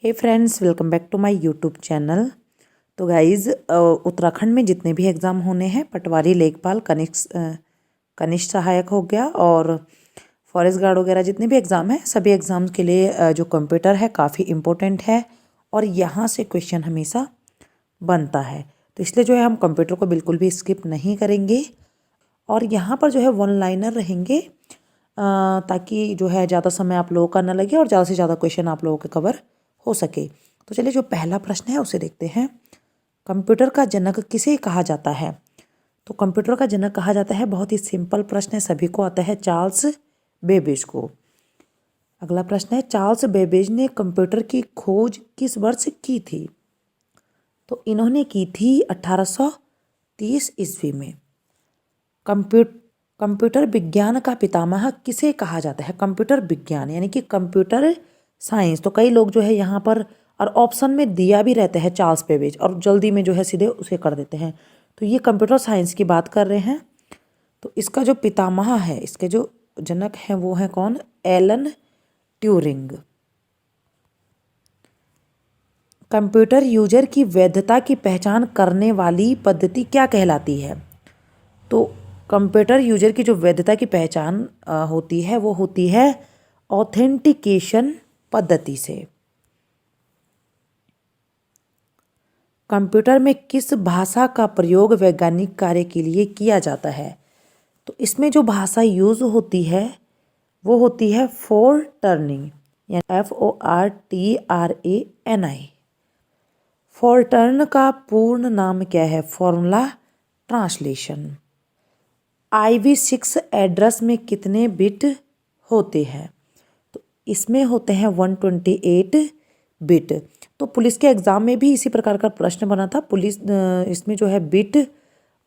Hey friends, welcome back to my YouTube channel. तो guys, Uttarakhand में जितने भी एग्ज़ाम होने हैं, पटवारी, लेखपाल, कनिष्ठ सहायक हो गया और फॉरेस्ट गार्ड वगैरह जितने भी एग्ज़ाम हैं, सभी एग्ज़ाम्स के लिए जो कंप्यूटर है काफ़ी इम्पोर्टेंट है और यहाँ से क्वेश्चन हमेशा बनता है। तो इसलिए जो है हम कंप्यूटर को बिल्कुल भी स्किप नहीं करेंगे और यहाँ पर जो है वन लाइनर रहेंगे, ताकि जो है ज़्यादा समय आप लोगों का ना लगे और ज़्यादा से ज़्यादा क्वेश्चन आप लोगों के कवर हो सके। तो चलिए, जो पहला प्रश्न है उसे देखते हैं। कंप्यूटर का जनक किसे कहा जाता है? तो कंप्यूटर का जनक कहा जाता है, बहुत ही सिंपल प्रश्न है, सभी को आता है, चार्ल्स बेबेज को। अगला प्रश्न है, चार्ल्स बेबेज ने कंप्यूटर की खोज किस वर्ष की थी? तो इन्होंने की थी 1830 ईस्वी में। कंप्यूटर विज्ञान का पितामह किसे कहा जाता है? कंप्यूटर विज्ञान यानी कि कंप्यूटर साइंस। तो कई लोग जो है यहाँ पर और ऑप्शन में दिया भी रहते हैं चार्ल्स बेबेज और जल्दी में जो है सीधे उसे कर देते हैं। तो ये कंप्यूटर साइंस की बात कर रहे हैं। तो इसका जो पितामह है, इसके जो जनक हैं वो हैं कौन? Alan Turing. कंप्यूटर यूजर की वैधता की पहचान करने वाली पद्धति क्या कहलाती है? तो कंप्यूटर यूजर की जो वैधता की पहचान होती है वो होती है ऑथेंटिकेशन पद्धति से। कंप्यूटर में किस भाषा का प्रयोग वैज्ञानिक कार्य के लिए किया जाता है? तो इसमें जो भाषा यूज होती है वो होती है फोरटर्नी, यानी FORTRANI। फोरटर्न का पूर्ण नाम क्या है? Formula translation. IV6 एड्रेस में कितने बिट होते हैं? तो इसमें होते हैं 128 बिट। तो पुलिस के एग्ज़ाम में भी इसी प्रकार का प्रश्न बना था। पुलिस इसमें जो है बिट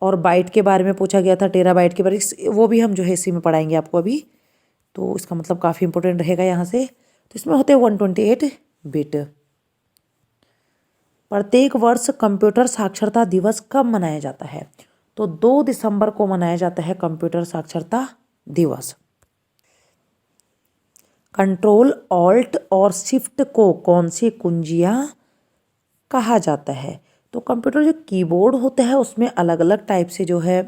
और बाइट के बारे में पूछा गया था, टेराबाइट के बारे में, वो भी हम जो है इसी में पढ़ाएंगे आपको अभी। तो इसका मतलब काफ़ी इंपॉर्टेंट रहेगा यहाँ से। तो इसमें होते हैं 128 बिट। प्रत्येक वर्ष कंप्यूटर साक्षरता दिवस कब मनाया जाता है? तो 2 दिसंबर को मनाया जाता है कंप्यूटर साक्षरता दिवस। कंट्रोल, ऑल्ट और शिफ्ट को कौन सी कुंजियाँ कहा जाता है? तो कंप्यूटर जो कीबोर्ड होता है उसमें अलग अलग टाइप से जो है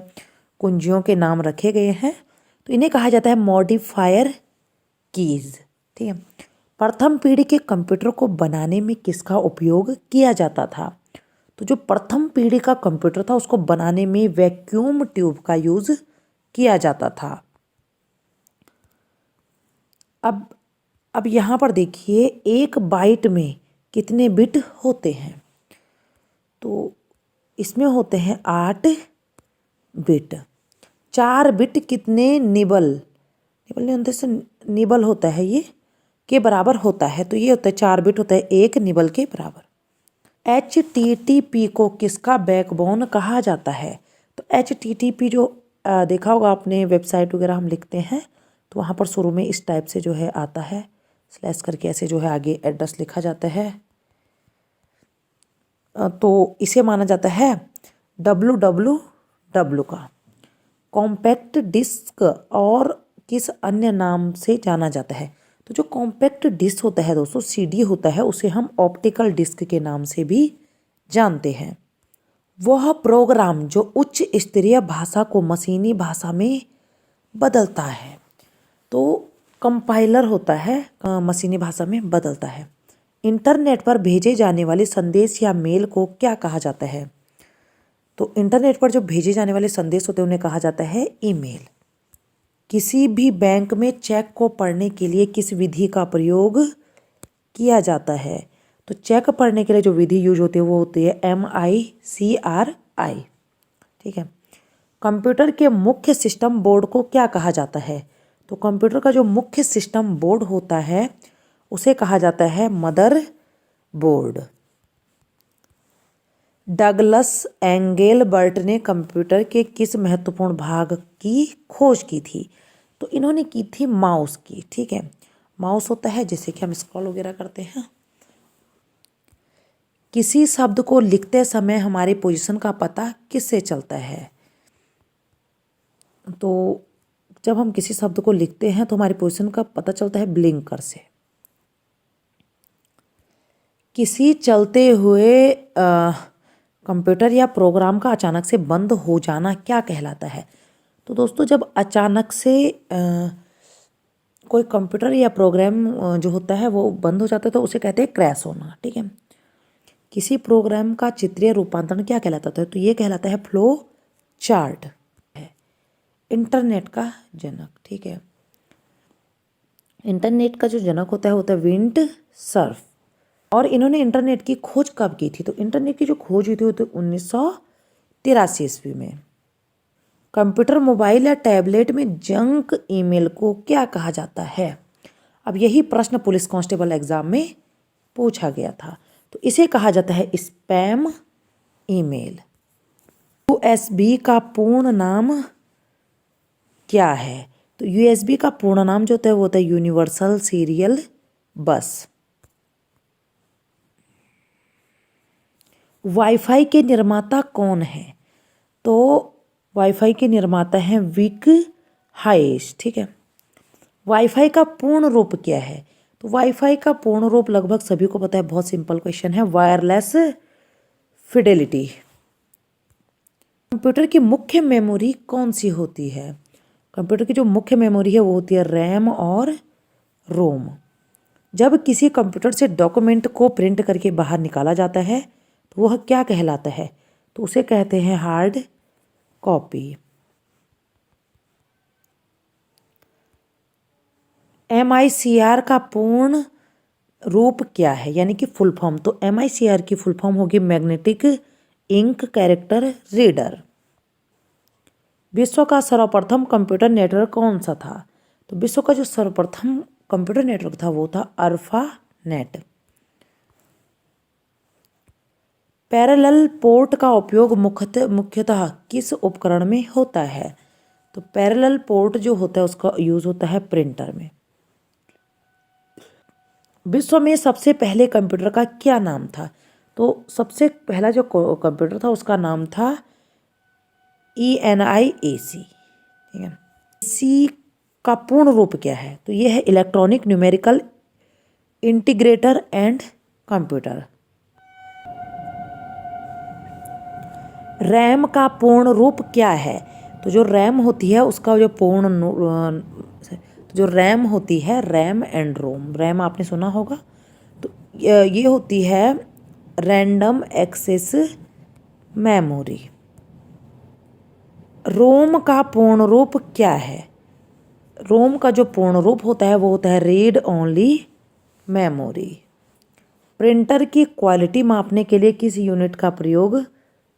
कुंजियों के नाम रखे गए हैं। तो इन्हें कहा जाता है मॉडिफायर कीज। ठीक है। प्रथम पीढ़ी के कंप्यूटर को बनाने में किसका उपयोग किया जाता था? तो जो प्रथम पीढ़ी का कंप्यूटर था उसको बनाने में वैक्यूम ट्यूब का यूज किया जाता था। अब यहाँ पर देखिए, 1 बाइट में कितने बिट होते हैं? तो इसमें होते हैं 8 बिट। 4 बिट कितने निबल नहीं होते से निबल होता है ये के बराबर होता है? तो ये होता है 4 बिट होता है 1 निबल के बराबर। HTTP को किसका बैकबोन कहा जाता है? तो HTTP जो देखा होगा आपने, वेबसाइट वगैरह हम लिखते हैं तो वहाँ पर शुरू में इस टाइप से जो है आता है, स्लैश करके ऐसे जो है आगे एड्रेस लिखा जाता है। तो इसे माना जाता है WWW का। कॉम्पैक्ट डिस्क और किस अन्य नाम से जाना जाता है? तो जो कॉम्पैक्ट डिस्क होता है दोस्तों, CD होता है, उसे हम ऑप्टिकल डिस्क के नाम से भी जानते हैं। वह प्रोग्राम जो उच्च स्तरीय भाषा को मशीनी भाषा में बदलता है। तो कंपाइलर होता है, मशीनी भाषा में बदलता है। इंटरनेट पर भेजे जाने वाले संदेश या मेल को क्या कहा जाता है? तो इंटरनेट पर जो भेजे जाने वाले संदेश होते हैं उन्हें कहा जाता है ईमेल। किसी भी बैंक में चेक को पढ़ने के लिए किस विधि का प्रयोग किया जाता है? तो चेक पढ़ने के लिए जो विधि यूज होती है वो होती है MICRI। ठीक है। कंप्यूटर के मुख्य सिस्टम बोर्ड को क्या कहा जाता है? तो कंप्यूटर का जो मुख्य सिस्टम बोर्ड होता है उसे कहा जाता है मदर बोर्ड। डगलस एंगेलबर्ट ने कंप्यूटर के किस महत्वपूर्ण भाग की खोज की थी? तो इन्होंने की थी माउस की। ठीक है। माउस होता है जैसे कि हम स्क्रॉल वगैरह करते हैं। किसी शब्द को लिखते समय हमारी पोजीशन का पता किससे चलता है? तो जब हम किसी शब्द को लिखते हैं तो हमारी पोजीशन का पता चलता है ब्लिंकर से। किसी चलते हुए कंप्यूटर या प्रोग्राम का अचानक से बंद हो जाना क्या कहलाता है? तो दोस्तों जब अचानक से कोई कंप्यूटर या प्रोग्राम जो होता है वो बंद हो जाता है तो उसे कहते हैं क्रैश होना। ठीक है। किसी प्रोग्राम का चित्रीय रूपांतरण क्या कहलाता है? तो ये कहलाता है फ्लो चार्ट। है इंटरनेट का जनक। ठीक है। इंटरनेट का जो जनक होता है विंड सर्फ। और इन्होंने इंटरनेट की खोज कब की थी? तो इंटरनेट की जो खोज हुई थी वो तो 1983 ईस्वी में। कंप्यूटर, मोबाइल या टैबलेट में जंक ईमेल को क्या कहा जाता है? अब यही प्रश्न पुलिस कांस्टेबल एग्जाम में पूछा गया था। तो इसे कहा जाता है स्पैम ईमेल। यूएसबी का पूर्ण नाम क्या है? तो यूएसबी का पूर्ण नाम जो होता है वो होता है यूनिवर्सल सीरियल बस। वाईफाई के निर्माता कौन है? तो वाईफाई के निर्माता हैं विक हाइस। ठीक है। वाईफाई का पूर्ण रूप क्या है? तो वाईफाई का पूर्ण रूप लगभग सभी को पता है, बहुत सिंपल क्वेश्चन है, वायरलेस फिडेलिटी। कंप्यूटर की मुख्य मेमोरी कौन सी होती है? कंप्यूटर की जो मुख्य मेमोरी है वो होती है रैम और रोम। जब किसी कंप्यूटर से डॉक्यूमेंट को प्रिंट करके बाहर निकाला जाता है तो वह क्या कहलाता है? तो उसे कहते हैं हार्ड कॉपी। MICR का पूर्ण रूप क्या है, यानी कि फुल फॉर्म? तो MICR की फुल फॉर्म होगी मैग्नेटिक इंक कैरेक्टर रीडर। विश्व का सर्वप्रथम कंप्यूटर नेटवर्क कौन सा था? तो विश्व का जो सर्वप्रथम कंप्यूटर नेटवर्क था वो था अल्फानेट। पैरेलल पोर्ट का उपयोग मुख्यतः किस उपकरण में होता है? तो पैरेलल पोर्ट जो होता है उसका यूज होता है प्रिंटर में। विश्व में सबसे पहले कंप्यूटर का क्या नाम था? तो सबसे पहला जो कंप्यूटर था उसका नाम था ENIAC। ठीक है। इसी का पूर्ण रूप क्या है? तो यह है electronic numerical integrator and computer. RAM का पूर्ण रूप क्या है? तो जो रैम होती है उसका जो जो रैम होती है रैम एंड रोम। रैम आपने सुना होगा। तो ये होती है रैंडम एक्सेस मेमोरी। रोम का पूर्ण रूप क्या है? रोम का जो पूर्ण रूप होता है वो होता है रीड ओनली मेमोरी। प्रिंटर की क्वालिटी मापने के लिए किस यूनिट का प्रयोग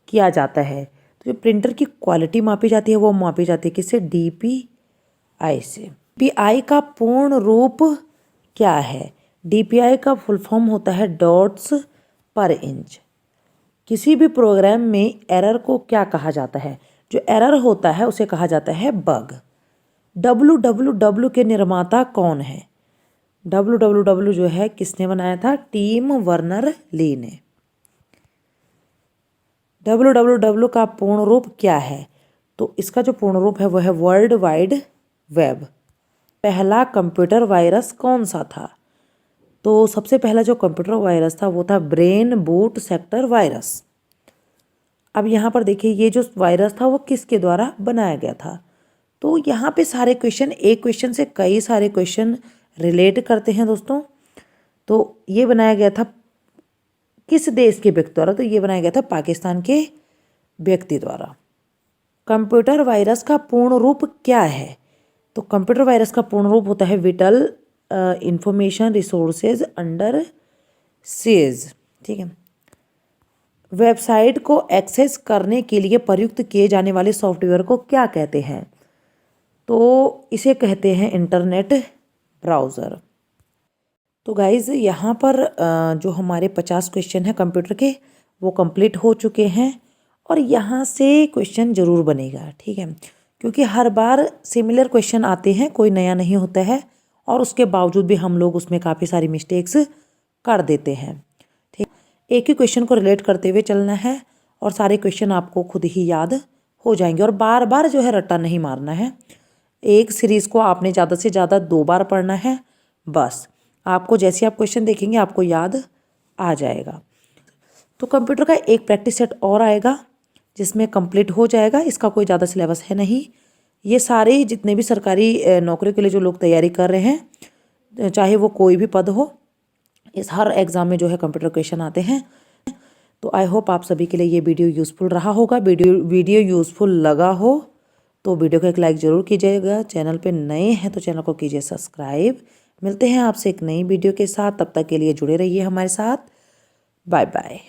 किया जाता है? तो जो प्रिंटर की क्वालिटी मापी जाती है वो मापी जाती है किससे? DPI से। DPI का पूर्ण रूप क्या है? DPI का फुल फॉर्म होता है डॉट्स पर इंच। किसी भी प्रोग्राम में एरर को क्या कहा जाता है? जो एरर होता है उसे कहा जाता है बग। WWW के निर्माता कौन है? WWW जो है किसने बनाया था? टिम वर्नर ली ने। WWW का पूर्ण रूप क्या है? तो इसका जो पूर्ण रूप है वह है वर्ल्ड वाइड वेब। पहला कंप्यूटर वायरस कौन सा था? तो सबसे पहला जो कंप्यूटर वायरस था वो था ब्रेन बूट सेक्टर वायरस। अब यहाँ पर देखिए ये जो वायरस था वो किसके द्वारा बनाया गया था? तो यहाँ पे सारे क्वेश्चन, एक क्वेश्चन से कई सारे क्वेश्चन रिलेट करते हैं दोस्तों। तो ये बनाया गया था किस देश के व्यक्ति द्वारा? तो ये बनाया गया था पाकिस्तान के व्यक्ति द्वारा। कंप्यूटर वायरस का पूर्ण रूप क्या है? तो कंप्यूटर वायरस का पूर्ण रूप होता है whittle information resources under seize. ठीक है। वेबसाइट को एक्सेस करने के लिए प्रयुक्त किए जाने वाले सॉफ्टवेयर को क्या कहते हैं? तो इसे कहते हैं इंटरनेट ब्राउज़र। तो गाइज़ यहाँ पर जो हमारे 50 क्वेश्चन हैं कंप्यूटर के वो कंप्लीट हो चुके हैं और यहाँ से क्वेश्चन ज़रूर बनेगा। ठीक है। क्योंकि हर बार सिमिलर क्वेश्चन आते हैं, कोई नया नहीं होता है और उसके बावजूद भी हम लोग उसमें काफ़ी सारी मिस्टेक्स कर देते हैं। ठीक, एक ही क्वेश्चन को रिलेट करते हुए चलना है और सारे क्वेश्चन आपको खुद ही याद हो जाएंगे और बार बार जो है रट्टा नहीं मारना है। एक सीरीज़ को आपने ज़्यादा से ज़्यादा 2 बार पढ़ना है बस। आपको जैसे आप क्वेश्चन देखेंगे आपको याद आ जाएगा। तो कंप्यूटर का एक प्रैक्टिस सेट और आएगा जिसमें कंप्लीट हो जाएगा। इसका कोई ज़्यादा सिलेबस है नहीं। ये सारे जितने भी सरकारी नौकरी के लिए जो लोग तैयारी कर रहे हैं, चाहे वो कोई भी पद हो, इस हर एग्ज़ाम में जो है कंप्यूटर क्वेश्चन आते हैं। तो आई होप आप सभी के लिए ये वीडियो यूज़फुल रहा होगा। वीडियो यूज़फुल लगा हो तो वीडियो को एक लाइक ज़रूर कीजिएगा। चैनल पे नए हैं तो चैनल को कीजिए सब्सक्राइब। मिलते हैं आपसे एक नई वीडियो के साथ, तब तक के लिए जुड़े रहिए हमारे साथ। Bye bye.